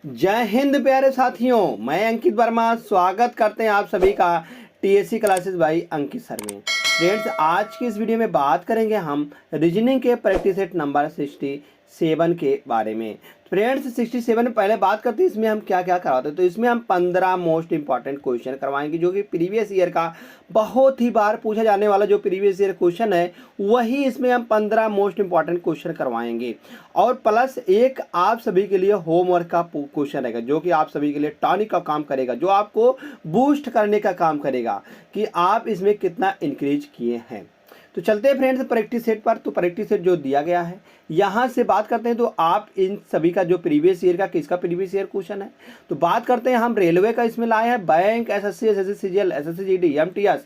जय हिंद प्यारे साथियों, मैं अंकित वर्मा स्वागत करते हैं आप सभी का TSC classes by Ankit sir में। फ्रेंड्स, आज की इस वीडियो में बात करेंगे हम रीजनिंग के प्रैक्टिस सेट नंबर 67 के बारे में। फ्रेंड्स, 67 में पहले बात करते हैं इसमें हम क्या क्या करवाते हैं। तो इसमें हम 15 मोस्ट इंपॉर्टेंट क्वेश्चन करवाएंगे जो कि प्रीवियस ईयर का बहुत ही बार पूछा जाने वाला जो प्रीवियस ईयर क्वेश्चन है वही इसमें हम 15 मोस्ट इंपॉर्टेंट क्वेश्चन करवाएंगे। और प्लस एक आप सभी के लिए होमवर्क का क्वेश्चन रहेगा जो कि आप सभी के लिए टॉनिक का काम करेगा, जो आपको बूस्ट करने का काम करेगा कि आप इसमें कितना इंक्रीज किए हैं। तो चलते हैं फ्रेंड्स प्रैक्टिस सेट पर। तो प्रैक्टिस सेट जो दिया गया है यहाँ से बात करते हैं। तो आप इन सभी का जो प्रीवियस ईयर का किसका प्रीवियस ईयर क्वेश्चन है तो बात करते हैं हम रेलवे का। इसमें लाए हैं bank, SSC, SSC CGL, SSC GD, MTS,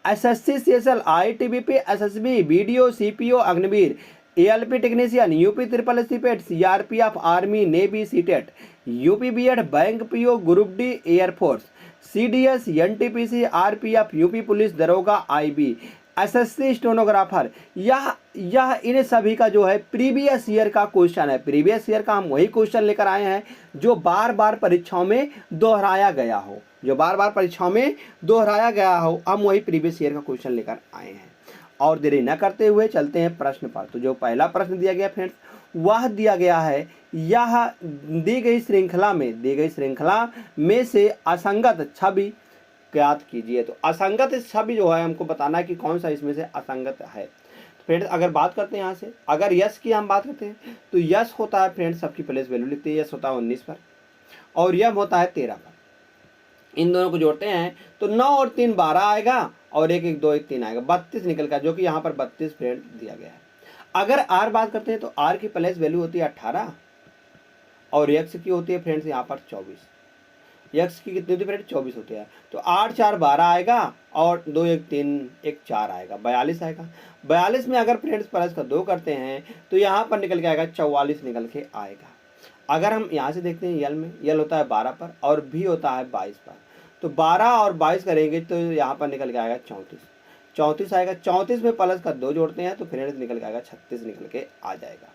SSC CSL, ITBP, SSB, BDO, CPO, Agniveer, ALP technician, UP triple SC PET, CRPF, army, navy, CTET, UP BEd, bank PO, group D, air force, CDS, NTPC, RPF, UP police दरोगा, IB, SSC stenographer. यह इन सभी का जो है previous year का question है। Previous year का हम वही क्वेश्चन लेकर आए हैं जो बार बार परीक्षाओं में दोहराया गया हो, जो बार बार परीक्षाओं में दोहराया गया हो, हम वही प्रीवियस ईयर का क्वेश्चन लेकर आए हैं। और देरी न करते हुए चलते हैं प्रश्न पर। तो जो पहला प्रश्न दिया गया फ्रेंड्स वह दिया गया है, यह दी गई श्रृंखला में से असंगत छवि ज्ञात कीजिए। तो असंगत छवि जो है हमको बताना है कि कौन सा इसमें से असंगत है। तो फ्रेंड्स अगर बात करते हैं यहाँ से, अगर यस की हम बात करते हैं तो यस होता है फ्रेंड्स, सबकी प्लेस वैल्यू लिखते हैं, यस होता है 19 पर और यम होता है 13 पर। इन दोनों को जोड़ते हैं तो 9 और 3 12 आएगा और 1 1 2 1 3 आएगा, 32 निकल का, जो कि यहाँ पर 32 फ्रेंड दिया गया है। अगर आर बात करते हैं तो आर की प्लेस वैल्यू होती है 18 और यक्स की होती है फ्रेंड्स यहाँ पर 24। यक्स की कितनी होती है फ्रेंड 24 होती है। तो 8 4 12 आएगा और 2 1 3 1 4 आएगा, 42 आएगा। 42 में अगर फ्रेंड्स प्लस का 2 करते हैं तो यहाँ पर निकल के आएगा 44 निकल के आएगा। अगर हम यहाँ से देखते हैं यल में, यल होता है 12 पर और भी होता है 22 पर। तो 12 और 22 करेंगे तो यहाँ पर निकल के आएगा 34 आएगा। 34 में प्लस का 2 जोड़ते हैं तो फ्रेंड्स निकल के आएगा 36 निकल के आ जाएगा।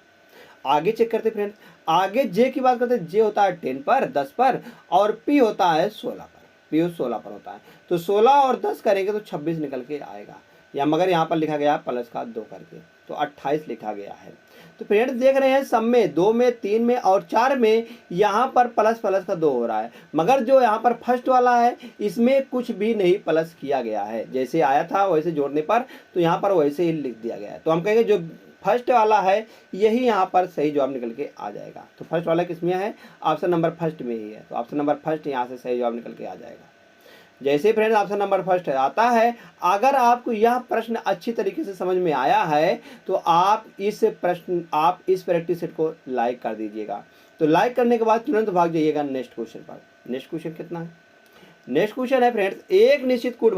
आगे चेक करते फ्रेंड्स, आगे जे की बात करते हैं, जे होता है 10 पर 10 पर और पी होता है 16 पर, पी 16 पर होता है। तो 16 और 10 करेंगे तो 26 निकल के आएगा, या मगर यहाँ पर लिखा गया प्लस का 2 करके तो 28 लिखा गया है। तो फ्रेंड्स देख रहे हैं सब में 2 में 3 में और 4 में यहाँ पर प्लस का 2 हो रहा है, मगर जो यहाँ पर फर्स्ट वाला है इसमें कुछ भी नहीं प्लस किया गया है। जैसे आया था वैसे जोड़ने पर तो यहाँ पर वैसे ही लिख दिया गया है। तो हम कहेंगे जो फर्स्ट वाला है यही यहाँ पर सही जवाब निकल के आ जाएगा। तो फर्स्ट वाला किसमें है, ऑप्शन नंबर फर्स्ट में ही है। तो ऑप्शन नंबर फर्स्ट यहाँ से सही जवाब निकल के आ जाएगा। जैसे फ्रेंड्स ऑप्शन नंबर फर्स्ट आता है, अगर आपको यह प्रश्न अच्छी तरीके से समझ में आया है तो आप इस प्रैक्टिस सेट को लाइक कर दीजिएगा। तो लाइक करने के बाद तुरंत भाग जाइएगा नेक्स्ट क्वेश्चन पर। नेक्स्ट क्वेश्चन कितना है, नेक्स्ट क्वेश्चन है फ्रेंड्स, एक निश्चित कूट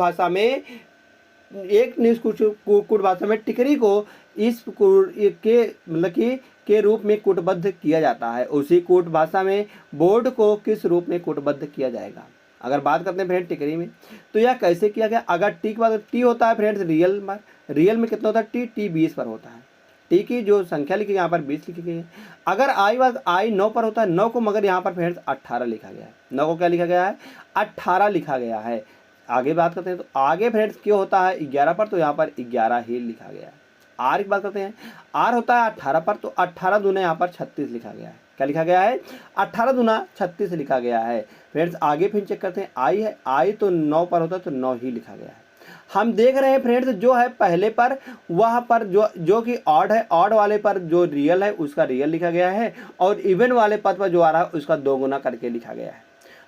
भाषा में टिकरी को इस के मतलब के रूप में कूटबद्ध किया जाता है, उसी कूट भाषा में बोर्ड को किस रूप में कूटबद्ध किया जाएगा। अगर बात करते हैं फ्रेंड टिकरी में तो यह कैसे किया गया। अगर टी की बात, टी होता है फ्रेंड्स रियल में कितना होता है, टी 20 पर होता है। टी की जो संख्या लिखी यहाँ पर 20 लिखी गई है। अगर आई 9 पर होता है, 9 को मगर यहाँ पर फ्रेंड्स 18 लिखा गया है। 9 को क्या लिखा गया है, 18 लिखा गया है। आगे बात करते हैं तो आगे फ्रेंड्स क्यों होता है 11 पर, तो यहाँ पर 11 ही लिखा गया है। आर की बात करते हैं, आर होता है 18 पर, तो 18 दूना यहाँ पर 36 लिखा गया है। क्या लिखा गया है, 18 दूना 36 लिखा गया है। फ्रेंड्स आगे फिर चेक करते हैं, आई है, आई तो 9 पर होता है तो 9 ही लिखा गया है। हम देख रहे हैं फ्रेंड्स जो है पहले पर वहाँ पर जो कि ऑड है, ऑड वाले पर जो रियल है उसका रियल लिखा गया है और इवन वाले पद पर जो आ रहा है उसका 2 गुना करके लिखा गया है।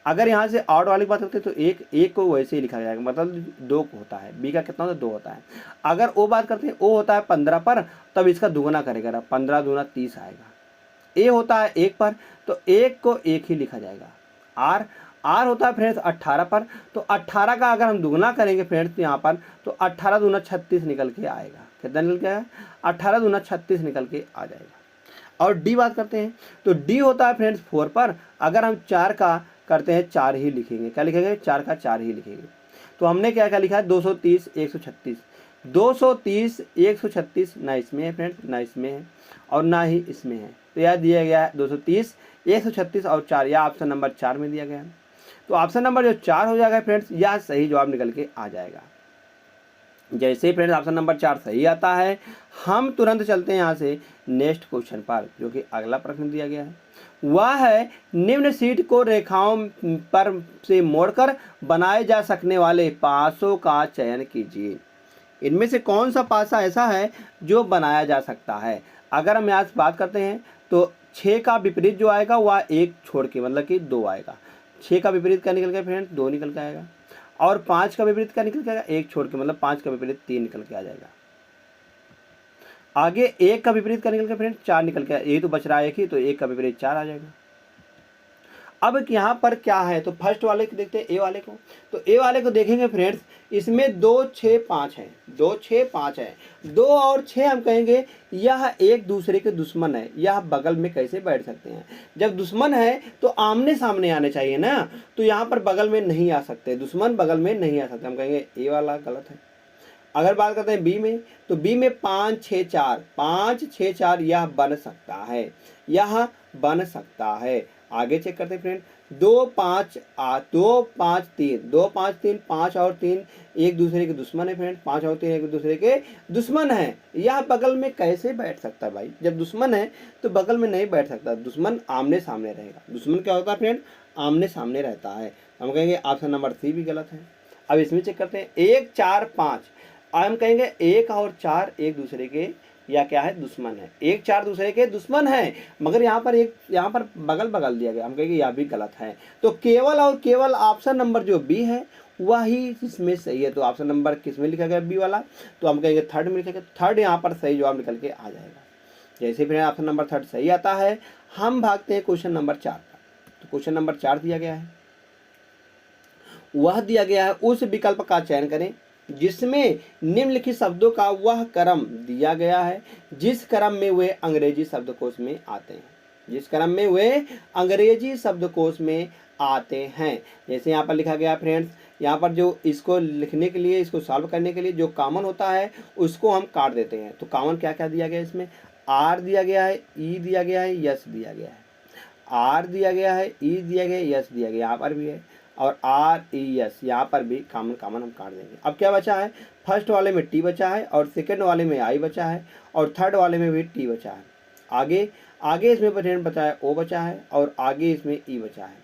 अगर यहाँ से ऑड वाली बात करते हैं तो एक को वैसे ही लिखा जाएगा, मतलब 2 होता है। बी का कितना होता है, 2 होता है। अगर ओ बात करते हैं, ओ होता है 15 पर, तब इसका दुगुना करेगा, 15 दूना 30 आएगा। ए होता है 1 पर, तो 1 को 1 ही लिखा जाएगा। आर होता है फ्रेंड्स 18 पर, तो 18 का अगर हम दुगुना करेंगे फ्रेंड्स यहाँ पर तो 18 दूना 36 निकल के आएगा। कितना निकल के आएगा, 18 दूना 36 निकल के आ जाएगा। और डी बात करते हैं तो डी होता है फ्रेंड्स 4 पर, अगर हम 4 का करते हैं 4 ही लिखेंगे। क्या लिखेंगे, 4 का 4 ही लिखेंगे। तो हमने क्या क्या लिखा है, 230 136, 230 136 ना इसमें है फ्रेंड्स, ना इसमें है और ना ही इसमें है। तो यह दिया गया है 230 136 और 4, यह ऑप्शन नंबर 4 में दिया गया है। तो ऑप्शन नंबर जो 4 हो जाएगा फ्रेंड्स, यह सही जवाब निकल के आ जाएगा। जैसे ही फ्रेंड्स ऑप्शन नंबर 4 सही आता है, हम तुरंत चलते हैं यहाँ से नेक्स्ट क्वेश्चन पर, जो कि अगला प्रश्न दिया गया है। वह है निम्न शीट को रेखाओं पर से मोड़कर बनाए जा सकने वाले पासों का चयन कीजिए। इनमें से कौन सा पासा ऐसा है जो बनाया जा सकता है। अगर हम यहाँ से बात करते हैं तो 6 का विपरीत जो आएगा वह 1 छोड़ के मतलब कि 2 आएगा। 6 का विपरीत क्या निकल के फ्रेंड्स, 2 निकल के आएगा। और 5 का विपरीत क्या निकल के आएगा, 1 छोड़ के मतलब 5 का विपरीत 3 निकल के आ जाएगा। आगे 1 का विपरीत क्या निकल के फ्रेंड्स, 4 निकल के, यही तो बच रहा है 1 ही, तो 1 का विपरीत 4 आ जाएगा। अब यहाँ पर क्या है, तो फर्स्ट वाले को देखते हैं, ए वाले को। तो ए वाले को देखेंगे फ्रेंड्स, इसमें 2 6 5 है, 2 6 5 है। 2 और 6 हम कहेंगे यह एक दूसरे के दुश्मन है, यह बगल में कैसे बैठ सकते हैं। जब दुश्मन है तो आमने सामने आने चाहिए ना, तो यहाँ पर बगल में नहीं आ सकते, दुश्मन बगल में नहीं आ सकते, हम कहेंगे ए वाला गलत है। अगर बात करते हैं बी में, तो बी में 5 6 4, 5 6 4 यह बन सकता है, यह बन सकता है। आगे चेक करते हैं फ्रेंड, 2 5 2 5 3, 2 5 3, 5 और 3 एक दूसरे के दुश्मन है फ्रेंड, 5 और 3 एक दूसरे के दुश्मन है। यह बगल में कैसे बैठ सकता है भाई, जब दुश्मन है तो बगल में नहीं बैठ सकता, दुश्मन आमने सामने रहेगा। दुश्मन क्या होता है फ्रेंड, आमने सामने रहता है। हम कहेंगे ऑप्शन नंबर सी भी गलत है। अब इसमें चेक करते हैं 1 4 5, हम कहेंगे 1 और 4 एक दूसरे के या क्या है, दुश्मन है। 1 4 दूसरे के दुश्मन है, मगर यहाँ पर बगल बगल दिया गया, हम कहेंगे यह भी गलत है। तो केवल और केवल ऑप्शन नंबर जो बी है वही इसमें सही है। तो ऑप्शन नंबर किस में लिखा गया, बी वाला, तो हम कहेंगे थर्ड में लिखा गया, थर्ड यहाँ पर सही जवाब निकल के आ जाएगा। जैसे फिर ऑप्शन नंबर थर्ड सही आता है, हम भागते हैं क्वेश्चन नंबर 4 का। तो क्वेश्चन नंबर 4 दिया गया है, वह दिया गया है उस विकल्प का चयन करें जिसमें निम्नलिखित शब्दों का वह क्रम दिया गया है जिस क्रम में वे अंग्रेजी शब्दकोश में आते हैं, जिस क्रम में वे अंग्रेजी शब्दकोश में आते हैं। जैसे यहाँ पर लिखा गया फ्रेंड्स, यहाँ पर जो इसको लिखने के लिए, इसको सॉल्व करने के लिए जो कॉमन होता है उसको हम काट देते हैं। तो कॉमन क्या क्या दिया गया, इसमें आर दिया गया है, ई दिया गया है, यस दिया गया है। आर दिया गया है, ई दिया गया है, यस दिया गया, यहाँ पर भी है, और आर ई एस यहाँ पर भी कॉमन कॉमन हम काट देंगे। अब क्या बचा है, फर्स्ट वाले में टी बचा है, और सेकंड वाले में आई बचा है, और थर्ड वाले में भी टी बचा है। आगे आगे इसमें फ्रेंड बचा है ओ बचा है, और आगे इसमें ई बचा है।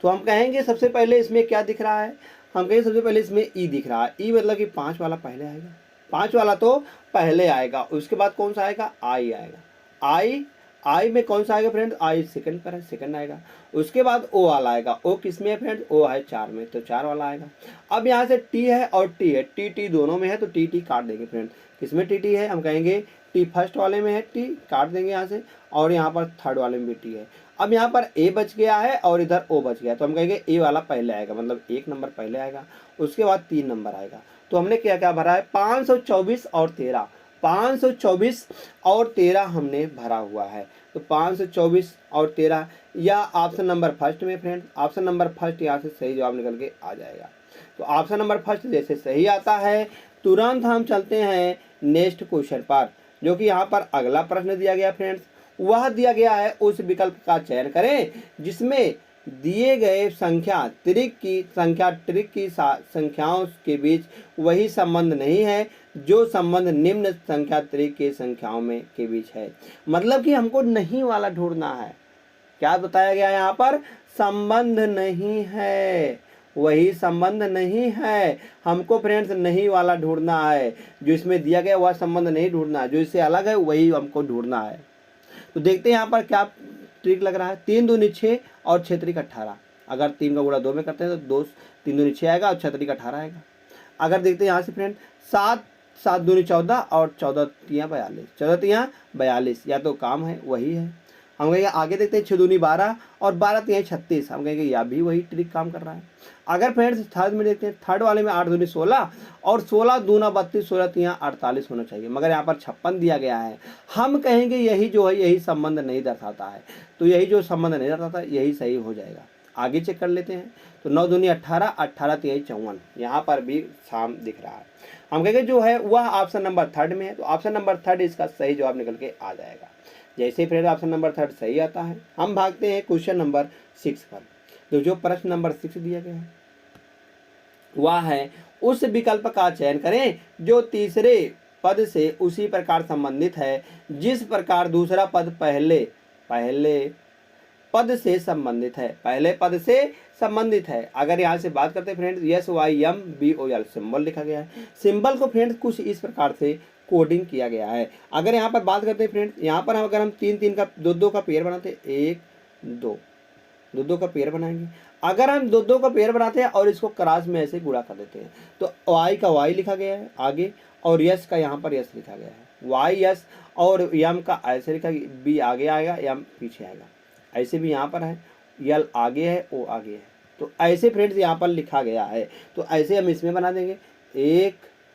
तो हम कहेंगे सबसे पहले इसमें क्या दिख रहा है, हम कहेंगे सबसे पहले इसमें ई दिख रहा है। ई मतलब कि 5 वाला पहले आएगा, 5 वाला तो पहले आएगा, उसके बाद कौन सा आएगा, आई आएगा। आई में कौन सा आएगा फ्रेंड, आई सेकंड पर है, सेकंड आएगा। उसके बाद ओ वाला आएगा, ओ किस में है फ्रेंड, ओ है 4 में, तो 4 वाला आएगा। अब यहाँ से टी है और टी है, टी टी दोनों में है, तो टी टी काट देंगे फ्रेंड। किसमें टी टी है, हम कहेंगे टी फर्स्ट वाले में है, टी काट देंगे यहाँ से, और यहाँ पर थर्ड वाले में भी टी है। अब यहाँ पर ए बच गया है और इधर ओ बच गया, तो हम कहेंगे ए वाला पहले आएगा, मतलब 1 नंबर पहले आएगा, उसके बाद 3 नंबर आएगा। तो हमने क्या क्या भरा है, 524 और 13, 524 और 13 हमने भरा हुआ है। तो 524 और 13 या ऑप्शन नंबर फर्स्ट में फ्रेंड, ऑप्शन नंबर फर्स्ट यहाँ से सही जवाब निकल के आ जाएगा। तो ऑप्शन नंबर फर्स्ट जैसे सही आता है, तुरंत हम चलते हैं नेक्स्ट क्वेश्चन पर, जो कि यहाँ पर अगला प्रश्न दिया गया फ्रेंड्स। वह दिया गया है उस विकल्प का चयन करें जिसमें दिए गए संख्या त्रिक की संख्याओं के बीच वही संबंध नहीं है जो संबंध निम्न संख्या त्रिक की संख्याओं में के बीच है। मतलब कि हमको नहीं वाला ढूंढना है। क्या बताया गया यहाँ पर, संबंध नहीं है, वही संबंध नहीं है, हमको फ्रेंड्स नहीं वाला ढूंढना है। जो इसमें दिया गया वह संबंध नहीं ढूंढना है, जो इससे अलग है वही हमको ढूंढना है। तो देखते हैं यहाँ पर क्या ट्रिक लग रहा है। 3 दूनी 6 और 6 त्रिक 18, अगर 3 का गुणा 2 में करते हैं तो 3 दूनी 6 आएगा और 6 त्रिक 18 आएगा। अगर देखते हैं यहाँ से फ्रेंड 7 दूनी 14 और 14 तियाँ 42, 14 तियाँ 42, या तो काम है वही है। हम कहेंगे आगे देखते हैं 6 दूनी 12 और 12 तियाँ 36, हम कहेंगे या भी वही ट्रिक काम कर रहा है। अगर फ्रेंड्स थर्ड में देखते हैं, थर्ड वाले में 8 दूनी 16 और 16 दूना 32, 16 तियाँ 48 होना चाहिए, मगर यहाँ पर 56 दिया गया है। हम कहेंगे यही जो है यही संबंध नहीं दर्शाता है, तो यही जो संबंध नहीं दर्शाता यही सही हो जाएगा। आगे चेक कर लेते हैं। तो 9 दूनी 18, 18 तिहाई 54, यहाँ पर भी शाम दिख रहा है। हम कहेंगे जो है वह ऑप्शन नंबर थर्ड में है, तो ऑप्शन नंबर थर्ड इसका सही जवाब निकल के आ जाएगा। जैसे फ्रेंड ऑप्शन नंबर 3 सही आता है, हम भागते हैं क्वेश्चन नंबर 6 पर। तो जो प्रश्न नंबर 6 दिया गया है वह है, उस विकल्प का चयन करें जो तीसरे पद से उसी प्रकार संबंधित है जिस प्रकार दूसरा पद पहले पद से संबंधित है, पहले पद से संबंधित है। अगर यहाँ से बात करते हैं फ्रेंड्स, SYMBOL सिंबल लिखा गया है। सिंबल को फ्रेंड्स कुछ इस प्रकार से कोडिंग किया गया है। अगर यहाँ पर बात करते हैं फ्रेंड्स, यहाँ पर अगर हम 3-3 का 2-2 का पेयर बनाते हैं, 1 2 2 का पेयर बनाएंगे। अगर हम 2 2 का पेयर बनाते हैं और इसको क्रॉस में ऐसे गुणा कर देते हैं तो Y का Y लिखा गया है आगे, और यस का यहाँ पर यस लिखा गया है, Y यस, और यम का ऐसे लिखा, बी आगे आएगा, यम पीछे आएगा। ऐसे भी यहाँ पर है, यल आगे है, ओ आगे है। तो ऐसे फ्रेंड्स यहाँ पर लिखा गया है। तो ऐसे हम इसमें बना देंगे 1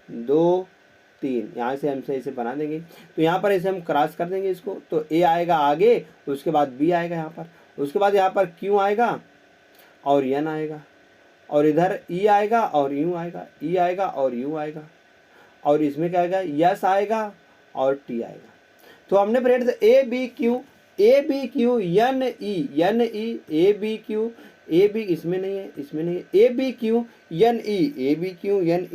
2 3, यहाँ से हमसे ऐसे बना देंगे। तो यहाँ पर ऐसे हम क्रॉस कर देंगे इसको, तो ए आएगा आगे, उसके बाद बी आएगा यहाँ पर, उसके बाद यहाँ पर क्यू आएगा और एन आएगा, और इधर ई आएगा और यू आएगा, ई आएगा और यू आएगा, और इसमें क्या आएगा, यस आएगा और टी आएगा। तो हमने friends A B Q N E A B Q, A B इसमें नहीं है, इसमें नहीं है, A B Q N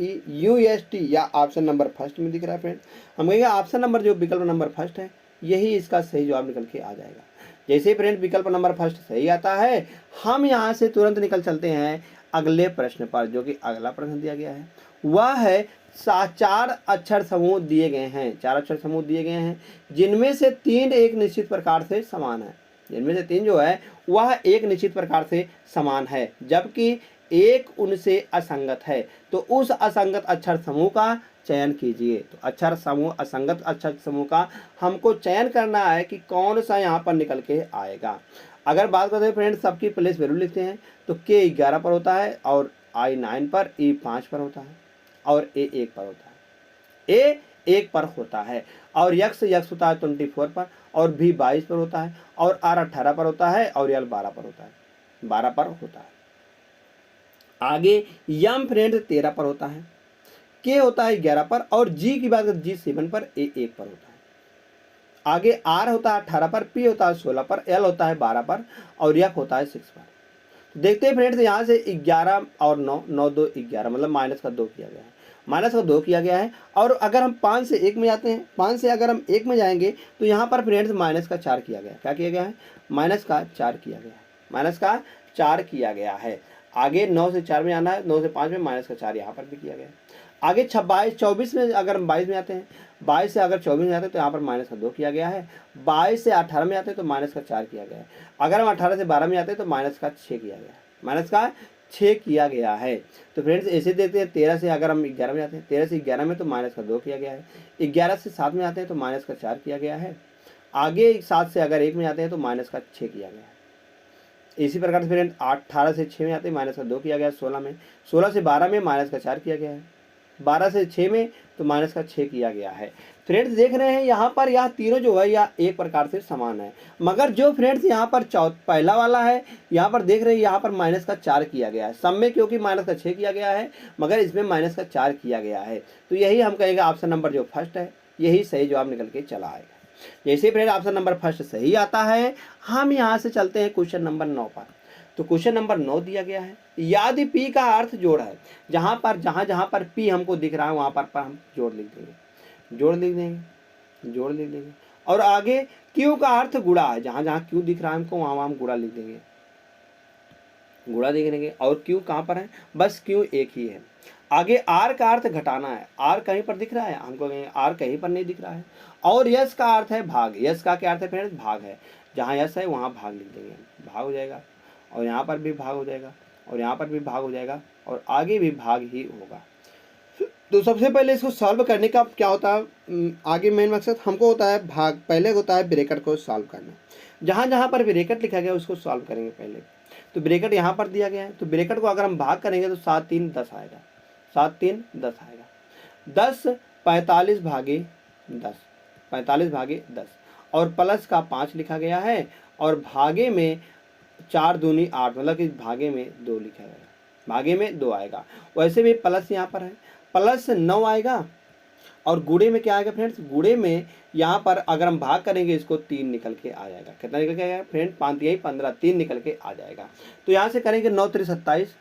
E U S T, या ऑप्शन नंबर फर्स्ट में दिख रहा है फ्रेंड्स। हम कहेंगे ऑप्शन नंबर जो विकल्प नंबर फर्स्ट है यही इसका सही जवाब निकल के आ जाएगा। जैसे फ्रेंड विकल्प नंबर फर्स्ट सही आता है, हम यहाँ से तुरंत निकल चलते हैं अगले प्रश्न पर, जो कि अगला प्रश्न दिया गया है। वह है 4 अक्षर समूह दिए गए हैं, 4 अक्षर समूह दिए गए हैं जिनमें से 3 एक निश्चित प्रकार से समान है, जिनमें से 3 जो है वह एक निश्चित प्रकार से समान है जबकि एक उनसे असंगत है। तो उस असंगत अक्षर समूह का चयन कीजिए। तो अक्षर समूह, असंगत अक्षर समूह का हमको चयन करना है कि कौन सा यहाँ पर निकल के आएगा। अगर बात करते हैं फ्रेंड्स सबकी प्लेस वैल्यू लिखते हैं तो K 11 पर होता है, और I 9 पर, E 5 पर होता है, और A 1 पर होता है, A 1 पर होता है, और यक्स होता है 24 पर, और V 22 पर होता है, और R 18 पर होता है, और L 12 पर होता है, 12 पर होता है। आगे यम फ्रेंड 13 पर होता है, के होता है 11 पर, और जी की बात करें G 7 पर, A 1 पर होता है। आगे R होता है 18 पर, P होता है 16 पर, L होता है 12 पर, और F होता है 6 पर। तो देखते हैं फ्रेंड्स यहाँ से 11 और 9 9 2 11, मतलब माइनस का 2 किया गया है, माइनस का 2 किया गया है। और अगर हम 5 से 1 में जाते हैं, 5 से अगर हम 1 में जाएंगे तो यहाँ पर फ्रेंड्स माइनस का 4 किया गया है। क्या किया गया है? माइनस का 4 किया गया है, माइनस का 4 किया गया है। आगे 9 से 4 में आना है, 9 से 5 में माइनस का 4 यहाँ पर भी किया गया है। आगे 24 में अगर हम 22 में आते हैं, 22 से अगर 24 में आते हैं तो यहाँ पर माइनस का 2 किया गया है। 22 से 18 में आते हैं तो माइनस का 4 किया गया है। अगर हम 18 से 12 में आते हैं तो माइनस का 6 किया गया है, माइनस का 6 किया गया है। तो फ्रेंड्स ऐसे देखते हैं 13 से अगर हम 11 में आते हैं, 13 से 11 में तो माइनस का 2 किया गया है। 11 से 7 में आते हैं तो माइनस का 4 किया गया है। आगे 7 से अगर 1 में आते हैं तो माइनस का 6 किया गया है। इसी प्रकार से फ्रेंड 18 से 6 में आते हैं माइनस का 2 किया गया है। 16 में, 16 से 12 में माइनस का 4 किया गया है। 12 से 6 में तो माइनस का 6 किया गया है। फ्रेंड्स देख रहे हैं यहाँ पर यह तीनों जो है यह एक प्रकार से समान है, मगर जो फ्रेंड्स यहाँ पर पहला वाला है यहाँ पर देख रहे हैं यहाँ पर माइनस का 4 किया गया है। सब में क्योंकि माइनस का 6 किया गया है मगर इसमें माइनस का 4 किया गया है। तो यही हम कहेंगे ऑप्शन नंबर जो फर्स्ट है यही सही जवाब निकल के चला आएगा। जैसे फ्रेंड ऑप्शन नंबर फर्स्ट सही आता है, हम यहाँ से चलते हैं क्वेश्चन नंबर 9 पर। तो क्वेश्चन नंबर 9 दिया गया है, यदि P का अर्थ जोड़ है, जहाँ पर P हमको दिख रहा है वहाँ पर हम जोड़ लिख देंगे, जोड़ लिख देंगे। और आगे Q का अर्थ गुणा है, जहाँ Q दिख रहा है हमको वहाँ हम गुणा लिख देंगे, गुणा देख देंगे। और Q कहाँ पर है? बस Q एक ही है। आगे R का अर्थ घटाना है, R कहीं पर दिख रहा है हमको? R कहीं पर नहीं दिख रहा है। और यस का अर्थ है भाग, यस का क्या अर्थ है फ्रेंड्स? भाग है, जहाँ यस है वहाँ भाग लिख देंगे, भाग हो जाएगा। और यहाँ पर भी भाग हो जाएगा, और यहाँ पर भी भाग हो जाएगा, और आगे भी भाग ही होगा। तो सबसे पहले इसको सॉल्व करने का क्या होता है, आगे मेन मकसद हमको होता है भाग, पहले होता है ब्रैकेट को सॉल्व करना। जहाँ पर ब्रैकेट लिखा गया उसको सॉल्व करेंगे पहले। तो ब्रैकेट यहाँ पर दिया गया है, तो ब्रैकेट को अगर हम भाग करेंगे तो 7 3 10 आएगा, 7 3 10 आएगा। 10 45 भागे 10, 45 भागे 10, और प्लस का 5 लिखा गया है, और भागे में 4 दूनी 8, मतलब कि भागे में 2 लिखा गया, भागे में 2 आएगा। वैसे भी प्लस यहाँ पर है, प्लस 9 आएगा, और गुणे में क्या आएगा फ्रेंड्स, गुणे में यहाँ पर अगर हम भाग करेंगे इसको 3 निकल के आ जाएगा। कितना निकल के आएगा फ्रेंड, 5 यही 15, 3 निकल के आ जाएगा। तो यहाँ से करेंगे 9 3 27,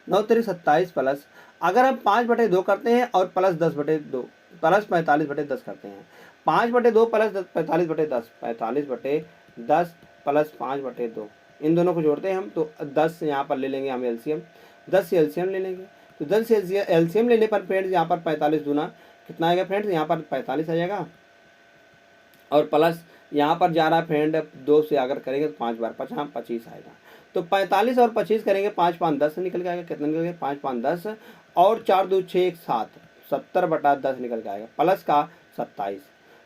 9 3 27 प्लस, अगर हम 5/2 करते हैं और प्लस 10/2 प्लस 45/10 करते हैं, 5/2 प्लस 45/10, 45/10 प्लस 5/2, इन दोनों को जोड़ते हैं हम तो 10 यहाँ पर ले लेंगे हम एलसीएम, 10 एलसीएम ले लेंगे। तो 10 एलसीएम लेने पर फ्रेंड्स यहाँ पर 45 दूना कितना आएगा फ्रेंड्स, यहाँ पर 45 आ जाएगा, और प्लस यहाँ पर जा रहा है फ्रेंड 2 से अगर करेंगे तो 5 बार 5 25 आएगा। तो 45 और 25 करेंगे 5 5 10 निकल के आएगा। कितना निकल गया 5 5 10 और 4 2 6 7, 70/10 निकल के आएगा, प्लस का 27।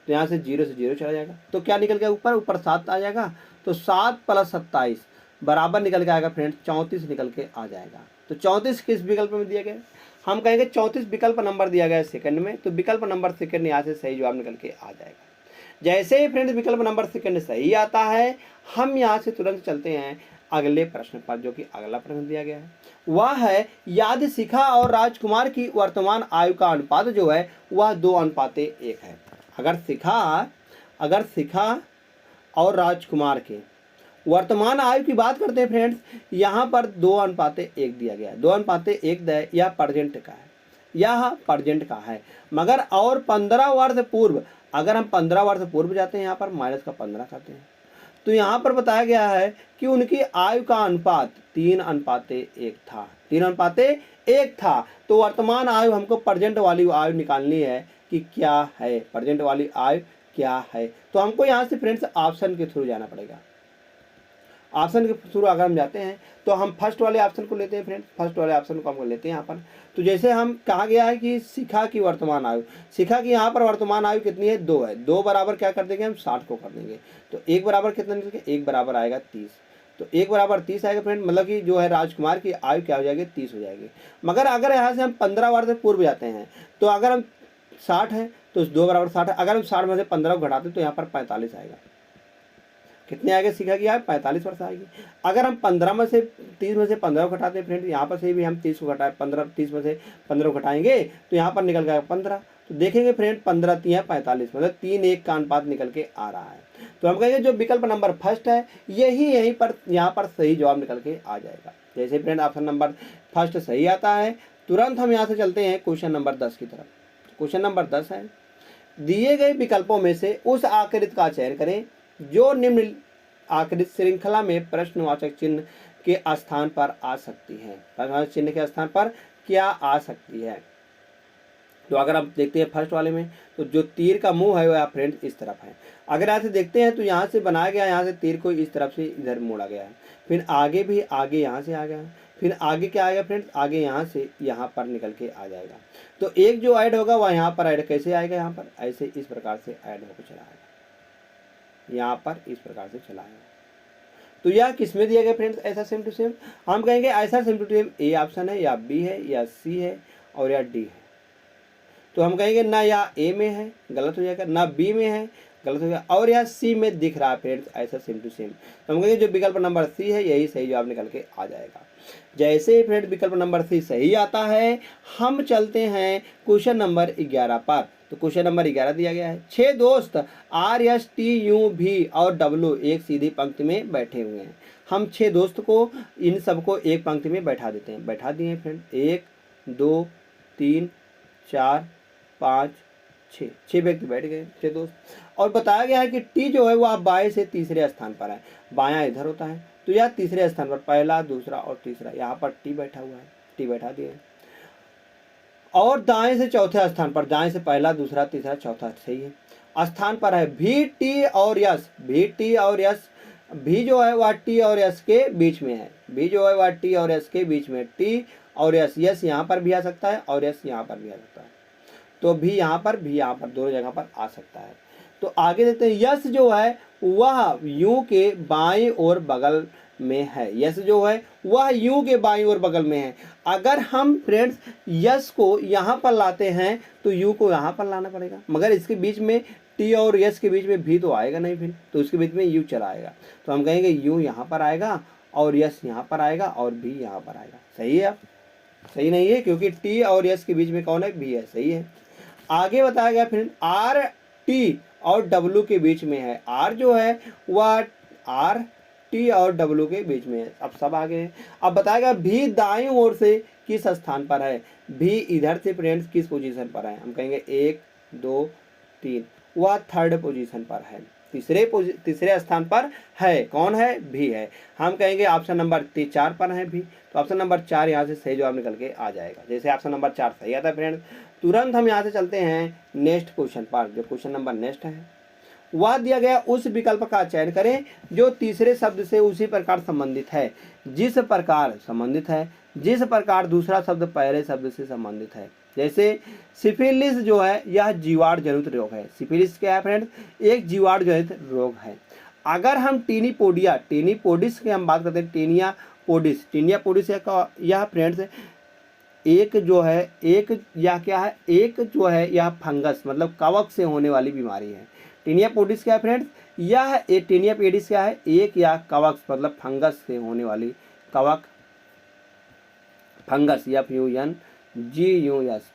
तो यहाँ से 0 से 0 चला जाएगा, तो क्या निकल गया ऊपर 7 आ जाएगा। तो 7 प्लस 27 बराबर निकल के आएगा फ्रेंड्स 34 निकल के आ जाएगा। तो 34 किस विकल्प में दिया गया है, हम कहेंगे 34 विकल्प नंबर दिया गया है सेकंड में, तो विकल्प नंबर सेकंड यहाँ से सही जवाब निकल के आ जाएगा। जैसे ही फ्रेंड्स विकल्प नंबर सेकंड सही आता है, हम यहाँ से तुरंत चलते हैं अगले प्रश्न पर, जो कि अगला प्रश्न दिया गया है वह है यदि शिखा और राजकुमार की वर्तमान आयु का अनुपात जो है वह 2:1 है। अगर शिखा और राजकुमार के वर्तमान आयु की बात करते हैं फ्रेंड्स, यहाँ पर 2:1 दिया गया है। 2:1 यह प्रेजेंट का है, यह प्रेजेंट का है, मगर और 15 वर्ष पूर्व, अगर हम 15 वर्ष पूर्व जाते हैं यहाँ पर माइनस का 15 करते हैं, तो यहाँ पर बताया गया है कि उनकी आयु का अनुपात 3:1 था, 3:1 था। तो वर्तमान आयु हमको प्रेजेंट वाली आयु निकालनी है कि क्या है, प्रेजेंट वाली आयु क्या है। तो हमको यहाँ से फ्रेंड्स ऑप्शन के थ्रू जाना पड़ेगा। ऑप्शन के थ्रू अगर हम जाते हैं तो हम फर्स्ट वाले ऑप्शन को लेते हैं फ्रेंड्स, फर्स्ट वाले ऑप्शन को हम लेते हैं यहाँ पर। तो जैसे हम कहा गया है कि शिखा की वर्तमान आयु, शिखा की यहाँ पर वर्तमान आयु कितनी है 2 है, 2 बराबर क्या कर देंगे हम 60 को कर देंगे। तो 1 बराबर कितना निकल के 1 बराबर आएगा 30, तो 1 बराबर 30 आएगा फ्रेंड, मतलब कि जो है राजकुमार की आयु क्या हो जाएगी 30 हो जाएगी। मगर अगर यहाँ से हम 15 वर्ष पूर्व जाते हैं तो अगर हम 60 है तो 2 बराबर 60 है, अगर हम 60 में से 15 को घटाते तो यहाँ पर 45 आएगा। कितने आएगा शिखा की आयु 45 वर्ष आएगी। अगर हम 15 में से 30 में से 15 को घटाते हैं फ्रेंड, यहाँ पर से भी हम 30 को घटाए 15, 30 में से 15 को घटाएंगे तो यहाँ पर निकल गया 15। तो देखेंगे फ्रेंड 15 3 है 45, मतलब 3:1 का अनुपात निकल के आ रहा है। तो हम कहेंगे जो विकल्प नंबर फर्स्ट है यहीं पर यहाँ पर सही जवाब निकल के आ जाएगा। जैसे फ्रेंड ऑप्शन नंबर फर्स्ट सही आता है, तुरंत हम यहाँ से चलते हैं क्वेश्चन नंबर 10 की तरफ। क्वेश्चन नंबर 10 है, दिए गए विकल्पों में से उस आकृति का चयन करें जो निम्न आकृति श्रृंखला में प्रश्नवाचक चिन्ह के स्थान पर आ सकती है। प्रश्नवाचक चिन्ह के स्थान पर क्या आ सकती है। तो अगर आप देखते हैं फर्स्ट वाले में तो जो तीर का मुंह है वह फ्रेंड इस तरफ है। अगर यहाँ से देखते हैं तो यहाँ से बनाया गया, यहाँ से तीर को इस तरफ से इधर मोड़ा गया है, फिर आगे भी आगे यहाँ से आ गया, फिर आगे क्या आएगा फ्रेंड्स, आगे यहाँ से यहाँ पर निकल के आ जाएगा। तो एक जो ऐड होगा वह यहाँ पर ऐड कैसे आएगा, यहाँ पर ऐसे इस प्रकार से ऐड होकर चला आएगा, यहाँ पर इस प्रकार से चला है। तो यह किसमें दिया गया फ्रेंड्स, ऐसा सेम टू सेम। हम कहेंगे ऐसा same to same A option है या बी है या सी है और या डी है। तो हम कहेंगे ना या ए में है गलत हो जाएगा, ना बी में है गलत हो जाएगा, और या सी में दिख रहा है फ्रेंड्स ऐसा सेम टू सेम। तो हम कहेंगे जो विकल्प नंबर सी है यही सही जवाब निकल के आ जाएगा। जैसे ही फ्रेंड विकल्प नंबर सी सही आता है, हम चलते हैं क्वेश्चन नंबर 11 पर। तो क्वेश्चन नंबर 11 दिया गया है, 6 दोस्त आर एस टी यू भी और डब्ल्यू एक सीधी पंक्ति में बैठे हुए हैं। हम 6 दोस्त को इन सबको एक पंक्ति में बैठा देते हैं। बैठा दिए फ्रेंड, 1 2 3 4 5 6 व्यक्ति बैठ गए, 6 दोस्त। और बताया गया है कि टी जो है वह बाएं से तीसरे स्थान पर है, बायां इधर होता है, तो यह तीसरे स्थान पर पहला दूसरा और तीसरा, यहाँ पर टी बैठा हुआ है, टी बैठा दिए। और दाएं से चौथे स्थान पर, दाएं से पहला दूसरा तीसरा चौथा सही है स्थान पर है भी टी और यस, भी टी और यस, भी जो है वह टी और यस के बीच में है, भी जो है वह टी और यस के बीच में, टी और यस, यस यहाँ पर भी आ सकता है और यस यहाँ पर भी आ सकता है। तो भी यहाँ पर भी यहाँ पर दोनों जगह पर आ सकता है। तो आगे देखते हैं, यस जो है वह यू के बाएं और बगल में है, यस जो है वह यू के बाईं ओर बगल में है। अगर हम फ्रेंड्स यस को यहाँ पर लाते हैं तो यू को यहाँ पर लाना पड़ेगा, मगर इसके बीच में टी और यस के बीच में भी तो आएगा नहीं, फिर तो उसके बीच में यू चला आएगा। तो हम कहेंगे यू यहाँ पर आएगा और यस यहाँ पर आएगा और भी यहाँ पर आएगा। सही है, सही नहीं है क्योंकि टी और यस के बीच में कौन है, भी है, सही है। आगे बताया गया फ्रेंड आर टी और डब्ल्यू के बीच में है। आर जो है वह आर टी और डब्ल्यू के बीच में है। अब सब आगे है। अब बताया गया भी दाईं ओर से किस स्थान पर है। भी इधर से फ्रेंड्स किस पोजीशन पर है। हम कहेंगे 1 2 3, वह थर्ड पोजीशन पर है, तीसरे स्थान पर है। कौन है? भी है। हम कहेंगे ऑप्शन नंबर 4 पर है भी, तो ऑप्शन नंबर 4 यहाँ से सही जवाब निकल के आ जाएगा। जैसे ऑप्शन नंबर 4 सही आता है फ्रेंड्स, तुरंत हम यहाँ से चलते हैं नेक्स्ट क्वेश्चन पर। जो क्वेश्चन नंबर नेक्स्ट है वह दिया गया उस विकल्प का चयन करें जो तीसरे शब्द से उसी प्रकार संबंधित है जिस प्रकार दूसरा शब्द पहले शब्द से संबंधित है। जैसे सिफिलिस जो है यह जीवाणु जनित रोग है। सिफिलिस क्या है फ्रेंड्स? एक जीवाणु जनित रोग है। अगर हम टेनिपोडिस की हम बात करते हैं, टेनियापोडिस यह फ्रेंड्स एक यह फंगस मतलब कवक से होने वाली बीमारी है। टेनियापोडिस क्या है फ्रेंड्स? टेनियापेडिस क्या है? एक या कवक मतलब फंगस से होने वाली फंगस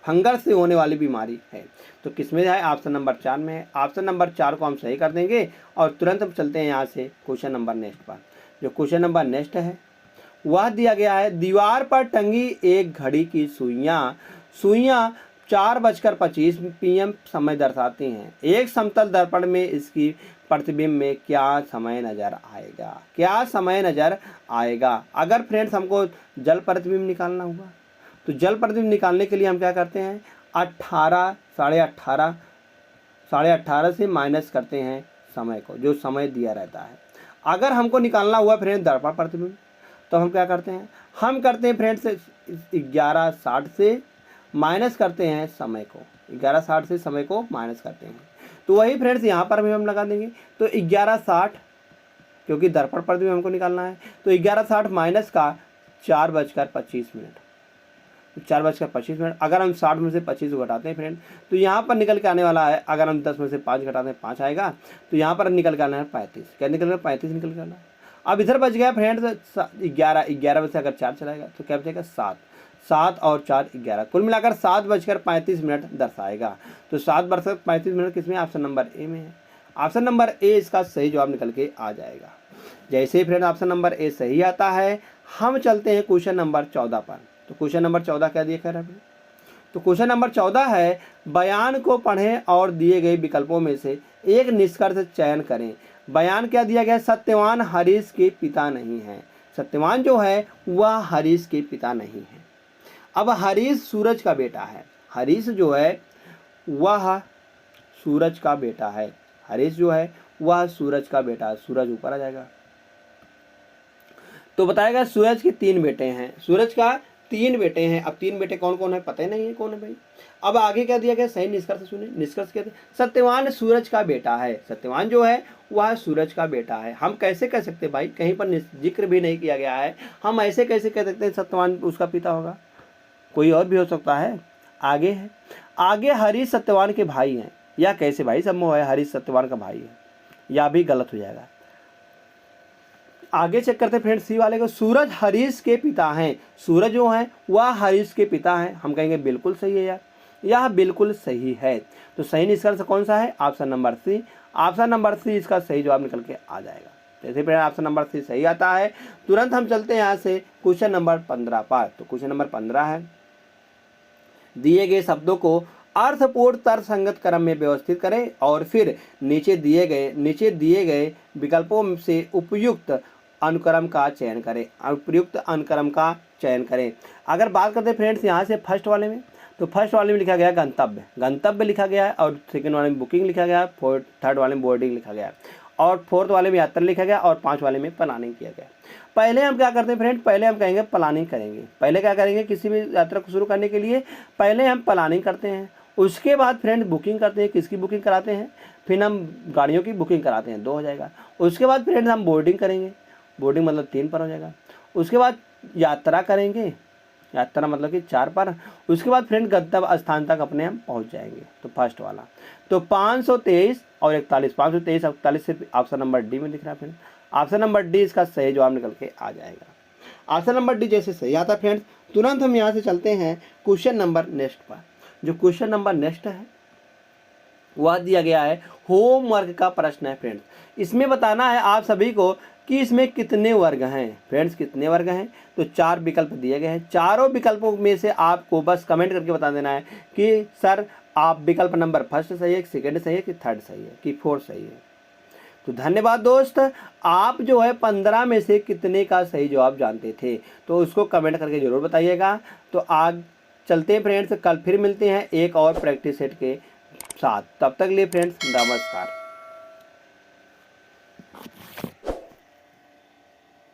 फंगस से होने वाली बीमारी है। तो किसमें है? ऑप्शन नंबर 4 में है। ऑप्शन नंबर 4 को हम सही कर देंगे और तुरंत हम चलते हैं यहाँ से क्वेश्चन नंबर नेक्स्ट पर। जो क्वेश्चन नंबर नेक्स्ट है वह दिया गया है दीवार पर टंगी एक घड़ी की सुइयां 4:25 PM समय दर्शाती हैं। एक समतल दर्पण में इसकी प्रतिबिंब में क्या समय नजर आएगा? अगर फ्रेंड्स हमको जल प्रतिबिंब निकालना हुआ तो जल प्रतिबिंब निकालने के लिए हम क्या करते हैं? 18 से माइनस करते हैं समय को, जो समय दिया रहता है। अगर हमको निकालना हुआ फ्रेंड्स दर्पण प्रतिबिंब तो हम क्या करते हैं? हम करते हैं फ्रेंड्स 11:60 से माइनस करते हैं समय को, 11:60 से समय को माइनस करते हैं। तो वही फ्रेंड्स यहाँ पर भी हम लगा देंगे। तो 11:60 क्योंकि दर्पण प्रतिबिंब हमको निकालना है, तो 11:60 माइनस का 4:25 मिनट, 4:25 मिनट। अगर हम 60 में से 25 को घटाते हैं फ्रेंड तो यहाँ पर निकल के आने वाला है, अगर हम 10 में से 5 घटाते हैं 5 आएगा, तो यहाँ पर निकल के आना है 35। क्या निकल गया? 35 निकल के आना। अब इधर बच गया फ्रेंड्स 11 में से अगर 4 चलाएगा तो क्या बचेगा? 7 और 4 11, कुल मिलाकर 7:35 मिनट दर्शाएगा। तो 7:35 मिनट किसमें? ऑप्शन नंबर ए में है। ऑप्शन नंबर ए इसका सही जवाब निकल के आ जाएगा। जैसे ही फ्रेंड ऑप्शन नंबर ए सही आता है, हम चलते हैं क्वेश्चन नंबर 14 पर। तो क्वेश्चन नंबर 14 क्या दिया है? तो क्वेश्चन नंबर 14 है बयान को पढ़ें और दिए गए विकल्पों में से एक निष्कर्ष चयन करें। बयान क्या दिया गया? सत्यवान हरीश के पिता नहीं है। सत्यवान जो है वह हरीश के पिता नहीं है। अब हरीश सूरज का बेटा है। हरीश जो है वह सूरज का बेटा है। हरीश जो है वह सूरज का बेटा है। सूरज ऊपर आ जाएगा। तो बताएगा सूरज के 3 बेटे हैं। सूरज का 3 बेटे हैं। अब 3 बेटे कौन कौन है पता ही नहीं है कौन है भाई। अब आगे क्या दिया गया? सही निष्कर्ष सुने। निष्कर्ष क्या? सत्यवान सूरज का बेटा है। सत्यवान जो है वह सूरज का बेटा है। हम कैसे कह सकते भाई? कहीं पर जिक्र भी नहीं किया गया है, हम ऐसे कैसे कह सकते हैं सत्यवान उसका पिता होगा? कोई और भी हो सकता है। आगे है, आगे हरीश सत्यवान के भाई हैं। या कैसे भाई संभव है हरीश सत्यवान का भाई है? या भी गलत हो जाएगा। आगे चेक करते फ्रेंड्स सी वाले को। सूरज हरीश के पिता हैं। सूरज जो है वह हरीश के पिता हैं। हम कहेंगे बिल्कुल सही है यार, यह बिल्कुल सही है। तो सही निष्कर्ष कौन सा है? Option number C. Option number C इसका सही जवाब निकल के आ जाएगा। जैसे फ्रेंड ऑप्शन नंबर सी सही आता है, तुरंत हम चलते हैं यहाँ से क्वेश्चन नंबर 15 पर। तो क्वेश्चन नंबर 15 है दिए गए शब्दों को अर्थपूर्ण तर्कसंगत क्रम में व्यवस्थित करें और फिर नीचे दिए गए विकल्पों से उपयुक्त अनुक्रम का चयन करें। अगर बात करते हैं फ्रेंड्स यहाँ से फर्स्ट वाले में, तो फर्स्ट वाले में लिखा गया गंतव्य लिखा गया है, और सेकंड वाले में बुकिंग लिखा गया है, थर्ड वाले में बोर्डिंग लिखा गया है, और फोर्थ वाले में यात्रा लिखा गया, और 5 वाले में प्लानिंग किया गया। पहले हम क्या करते हैं फ्रेंड? पहले हम कहेंगे प्लानिंग करेंगे। पहले क्या करेंगे? किसी भी यात्रा को शुरू करने के लिए पहले हम प्लानिंग करते हैं, उसके बाद फ्रेंड बुकिंग करते हैं। किसकी बुकिंग कराते हैं? फिर हम गाड़ियों की बुकिंग कराते हैं, 2 हो जाएगा। उसके बाद फ्रेंड हम बोर्डिंग करेंगे, बोर्डिंग मतलब 3 पर हो जाएगा। उसके बाद यात्रा करेंगे, यात्रा मतलब कि 4 पर। उसके बाद फ्रेंड गंतव्य स्थान तक अपने हम पहुंच जाएंगे। तो फर्स्ट वाला तो 523 और 41, 523 और 41 सिर्फ ऑप्शन नंबर डी में दिख रहा है फ्रेंड। ऑप्शन नंबर डी इसका सही जवाब निकल के आ जाएगा। ऑप्शन नंबर डी जैसे सही आता है फ्रेंड्स, तुरंत हम यहाँ से चलते हैं क्वेश्चन नंबर नेक्स्ट पर। जो क्वेश्चन नंबर नेक्स्ट है वह दिया गया है, होमवर्क का प्रश्न है फ्रेंड्स। इसमें बताना है आप सभी को कि इसमें कितने वर्ग हैं फ्रेंड्स, कितने वर्ग हैं। तो 4 विकल्प दिए गए हैं, चारों विकल्पों में से आपको बस कमेंट करके बता देना है कि सर आप विकल्प नंबर फर्स्ट सही है, सेकंड सही है, कि थर्ड सही है, कि फोर्थ सही है। तो धन्यवाद दोस्त, आप जो है 15 में से कितने का सही जवाब जानते थे, तो उसको कमेंट करके ज़रूर बताइएगा। तो आज चलते हैं फ्रेंड्स, कल फिर मिलते हैं एक और प्रैक्टिस सेट के साथ। तब तक लिए फ्रेंड्स नमस्कार।